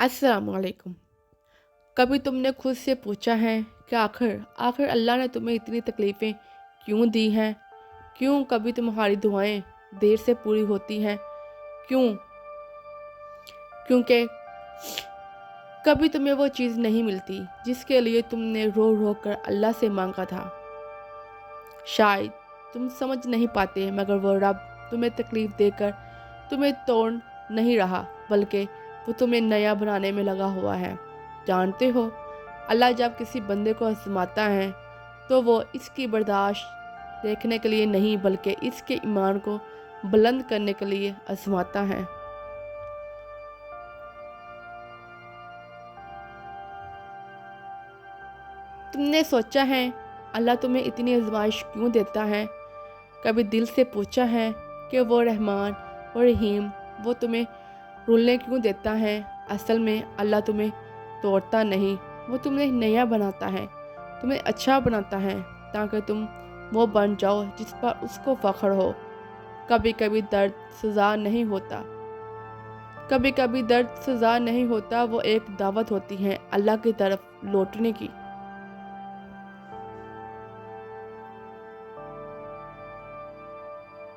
अस्सलाम वालेकुम। कभी तुमने खुद से पूछा है कि आखिर आखिर अल्लाह ने तुम्हें इतनी तकलीफ़ें क्यों दी हैं? क्यों कभी तुम्हारी दुआएं देर से पूरी होती हैं? क्यों? क्योंकि कभी तुम्हें वो चीज़ नहीं मिलती जिसके लिए तुमने रो रो कर अल्लाह से मांगा था। शायद तुम समझ नहीं पाते, मगर वो रब तुम्हें तकलीफ़ देकर तुम्हें तोड़ नहीं रहा, बल्कि वो तुम्हें नया बनाने में लगा हुआ है। जानते हो, अल्लाह जब किसी बंदे को आजमाता है तो वो इसकी बर्दाश्त देखने के लिए नहीं, बल्कि इसके ईमान को बुलंद करने के लिए आजमाता है। तुमने सोचा है अल्लाह तुम्हें इतनी आजमाइश क्यों देता है? कभी दिल से पूछा है कि वो रहमान और रहीम वो तुम्हें रुलने क्यों देता है? असल में अल्लाह तुम्हें तोड़ता नहीं, वो तुम्हें नया बनाता है, तुम्हें अच्छा बनाता है, ताकि तुम वो बन जाओ जिस पर उसको फ़ख्र हो। कभी कभी दर्द सज़ा नहीं होता, कभी कभी दर्द सज़ा नहीं होता, वो एक दावत होती है अल्लाह की तरफ लौटने की।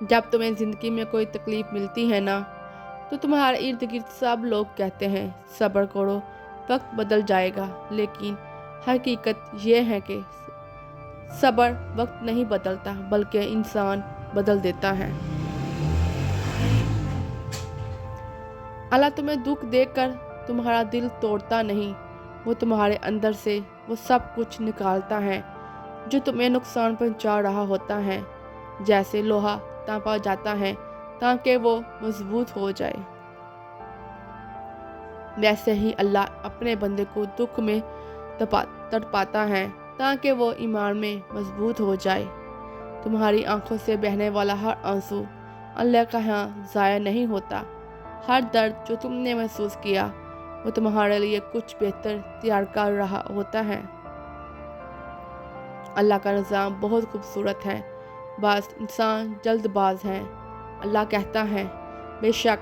जब तुम्हें ज़िंदगी में कोई तकलीफ़ मिलती है ना, तो तुम्हारे इर्द गिर्द सब लोग कहते हैं सब्र करो, वक्त बदल जाएगा। लेकिन हकीकत यह है कि सब्र वक्त नहीं बदलता, बल्कि इंसान बदल देता है। अल्लाह तुम्हें दुख देकर तुम्हारा दिल तोड़ता नहीं, वो तुम्हारे अंदर से वो सब कुछ निकालता है जो तुम्हें नुकसान पहुंचा रहा होता है। जैसे लोहा तापा जाता है ताकि वो मजबूत हो जाए, वैसे ही अल्लाह अपने बंदे को दुख में तड़पाता है ताकि वो ईमान में मजबूत हो जाए। तुम्हारी आंखों से बहने वाला हर आंसू अल्लाह का यहाँ ज़ाया नहीं होता। हर दर्द जो तुमने महसूस किया वो तुम्हारे लिए कुछ बेहतर तैयार कर रहा होता है। अल्लाह का निज़ाम बहुत खूबसूरत है, बस इंसान जल्दबाज है। अल्लाह कहता है, बेशक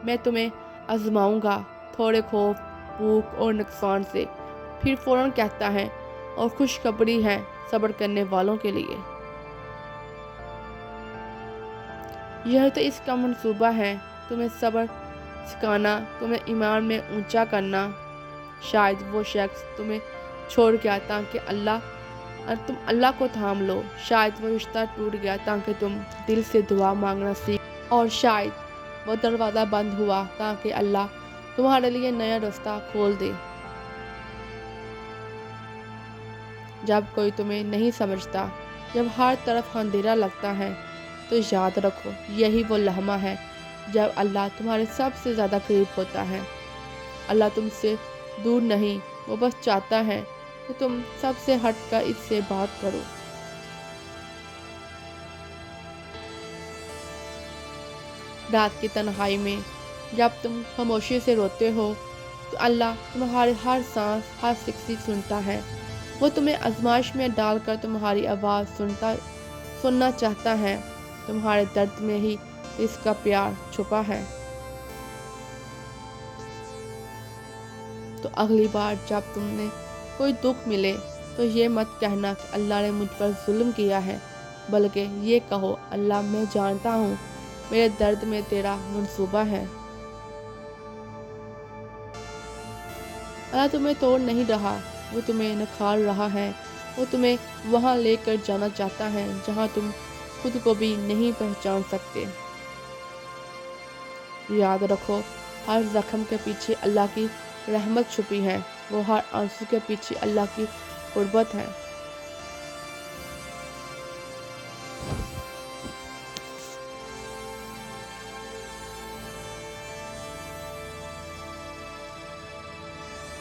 मैं तुम्हें आजमाऊंगा थोड़े खौफ, भूख और नुकसान से, फिर फौरन कहता है और खुशखबरी है सब्र करने वालों के लिए। यह तो इसका मंसूबा है, तुम्हें सब्र सिखाना, तुम्हें ईमान में ऊंचा करना। शायद वो शख्स तुम्हें छोड़ गया ताकि तुम अल्लाह को थाम लो। शायद वो रिश्ता टूट गया ताकि तुम दिल से दुआ मांगना सीख, और शायद वो दरवाज़ा बंद हुआ ताकि अल्लाह तुम्हारे लिए नया रास्ता खोल दे। जब कोई तुम्हें नहीं समझता, जब हर तरफ अंधेरा लगता है, तो याद रखो यही वो लम्हा है जब अल्लाह तुम्हारे सबसे ज़्यादा करीब होता है। अल्लाह तुमसे दूर नहीं, वो बस चाहता है कि तुम सबसे हटकर इससे बात करो। रात की तन्हाई में जब तुम खामोशी से रोते हो, तो अल्लाह तुम्हारी हर सांस, हर सिक्सी सुनता है। वो तुम्हें आजमाइश में डालकर तुम्हारी आवाज़ सुनना चाहता है। तुम्हारे दर्द में ही इसका प्यार छुपा है। तो अगली बार जब तुमने कोई दुख मिले, तो ये मत कहना कि अल्लाह ने मुझ पर जुल्म किया है, बल्कि ये कहो, अल्लाह मैं जानता हूँ मेरे दर्द में तेरा मंसूबा है। अल्लाह तुम्हें तोड़ नहीं रहा, वो तुम्हें निखार रहा है। वो तुम्हें वहाँ लेकर जाना चाहता है जहाँ तुम खुद को भी नहीं पहचान सकते। याद रखो, हर जख्म के पीछे अल्लाह की रहमत छुपी है, वो हर आंसू के पीछे अल्लाह की कुर्बत है।